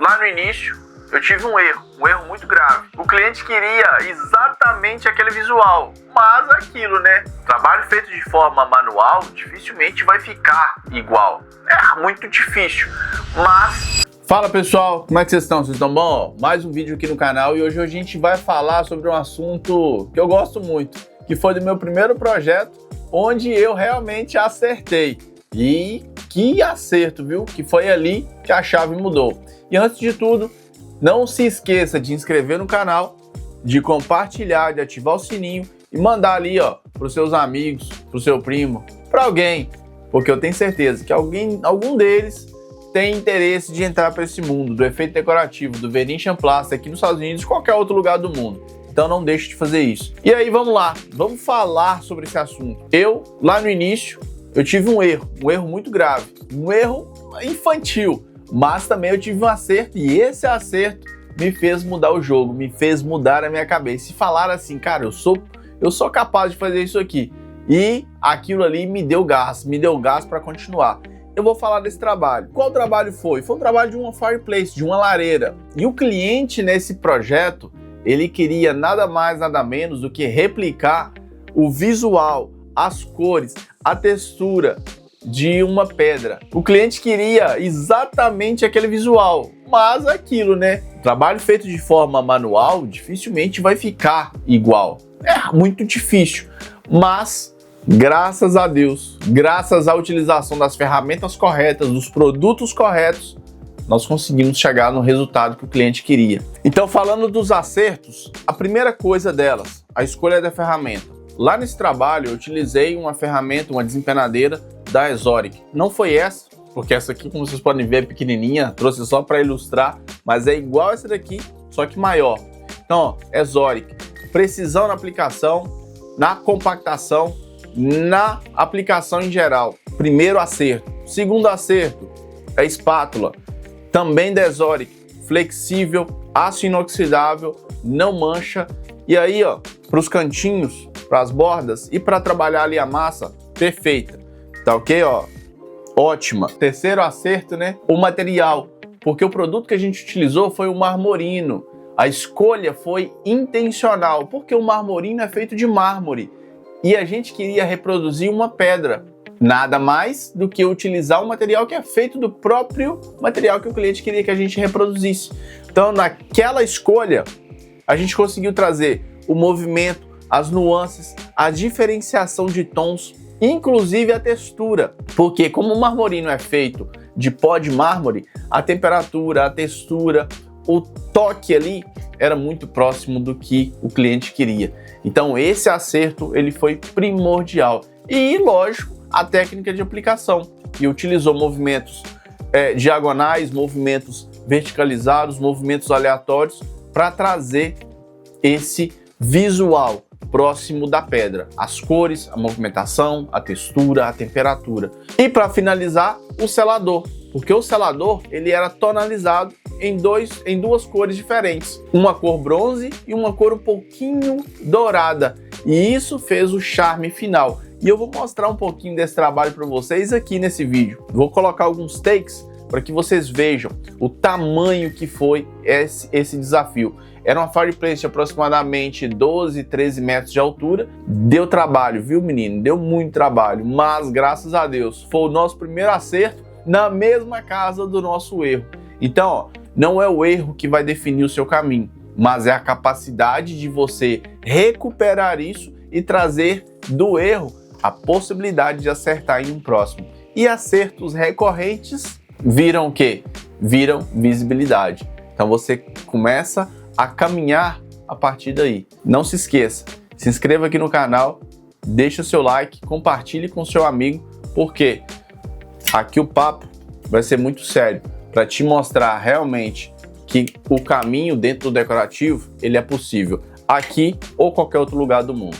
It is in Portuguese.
Lá no início, eu tive um erro muito grave. O cliente queria exatamente aquele visual, mas aquilo, né? Trabalho feito de forma manual dificilmente vai ficar igual. É muito difícil, mas... Fala pessoal, como é que vocês estão? Vocês estão bom? Mais um vídeo aqui no canal e hoje a gente vai falar sobre um assunto que eu gosto muito, que foi do meu primeiro projeto, onde eu realmente acertei. E que acerto, viu? Que foi ali que a chave mudou. E antes de tudo, não se esqueça de inscrever no canal, de compartilhar, de ativar o sininho e mandar ali, ó, para os seus amigos, para o seu primo, para alguém, porque eu tenho certeza que algum deles tem interesse de entrar para esse mundo do efeito decorativo, do Venetian Plaster aqui nos Estados Unidos e qualquer outro lugar do mundo. Então não deixe de fazer isso. E aí vamos lá, vamos falar sobre esse assunto. Lá no início, eu tive um erro muito grave, um erro infantil, mas também eu tive um acerto e esse acerto me fez mudar o jogo, me fez mudar a minha cabeça. E falar assim, cara, eu sou capaz de fazer isso aqui. E aquilo ali me deu gás para continuar. Eu vou falar desse trabalho. Qual trabalho foi? Foi um trabalho de uma fireplace, de uma lareira. E o cliente nesse projeto, ele queria nada mais, nada menos do que replicar o visual, as cores, a textura de uma pedra. O cliente queria exatamente aquele visual, mas aquilo, né? Trabalho feito de forma manual dificilmente vai ficar igual. É muito difícil, mas graças a Deus, graças à utilização das ferramentas corretas, dos produtos corretos, nós conseguimos chegar no resultado que o cliente queria. Então, falando dos acertos, a primeira coisa delas, a escolha da ferramenta. Lá nesse trabalho, eu utilizei uma ferramenta, uma desempenadeira da Exoric. Não foi essa, porque essa aqui, como vocês podem ver, é pequenininha, trouxe só para ilustrar, mas é igual essa daqui, só que maior. Então, ó, Exoric, precisão na aplicação, na compactação, na aplicação em geral. Primeiro acerto. Segundo acerto, a espátula, também da Exoric, flexível, aço inoxidável, não mancha. E aí, ó, para os cantinhos, para as bordas e para trabalhar ali a massa, perfeita. Tá ok, ó? Ótima. Terceiro acerto, né? O material, porque o produto que a gente utilizou foi o marmorino. A escolha foi intencional, porque o marmorino é feito de mármore. E a gente queria reproduzir uma pedra. Nada mais do que utilizar um material que é feito do próprio material que o cliente queria que a gente reproduzisse. Então, naquela escolha, a gente conseguiu trazer o movimento, as nuances, a diferenciação de tons, inclusive a textura. Porque como o marmorino é feito de pó de mármore, a temperatura, a textura, o toque ali era muito próximo do que o cliente queria. Então esse acerto ele foi primordial. E lógico, a técnica de aplicação, que utilizou movimentos diagonais, movimentos verticalizados, movimentos aleatórios para trazer esse visual próximo da pedra. As cores, a movimentação, a textura, a temperatura. E para finalizar, o selador. Porque o selador ele era tonalizado em duas cores diferentes. Uma cor bronze e uma cor um pouquinho dourada. E isso fez o charme final. E eu vou mostrar um pouquinho desse trabalho para vocês aqui nesse vídeo. Vou colocar alguns takes para que vocês vejam o tamanho que foi esse desafio. Era uma fireplace de aproximadamente 12, 13 metros de altura. Deu trabalho, viu, menino? Deu muito trabalho, mas graças a Deus foi o nosso primeiro acerto na mesma casa do nosso erro. Então, ó, não é o erro que vai definir o seu caminho, mas é a capacidade de você recuperar isso e trazer do erro a possibilidade de acertar em um próximo. E acertos recorrentes viram o quê? Viram visibilidade. Então você começa a caminhar a partir daí. Não se esqueça, se inscreva aqui no canal, deixa o seu like, compartilhe com seu amigo, porque aqui o papo vai ser muito sério para te mostrar realmente que o caminho dentro do decorativo ele é possível aqui ou qualquer outro lugar do mundo.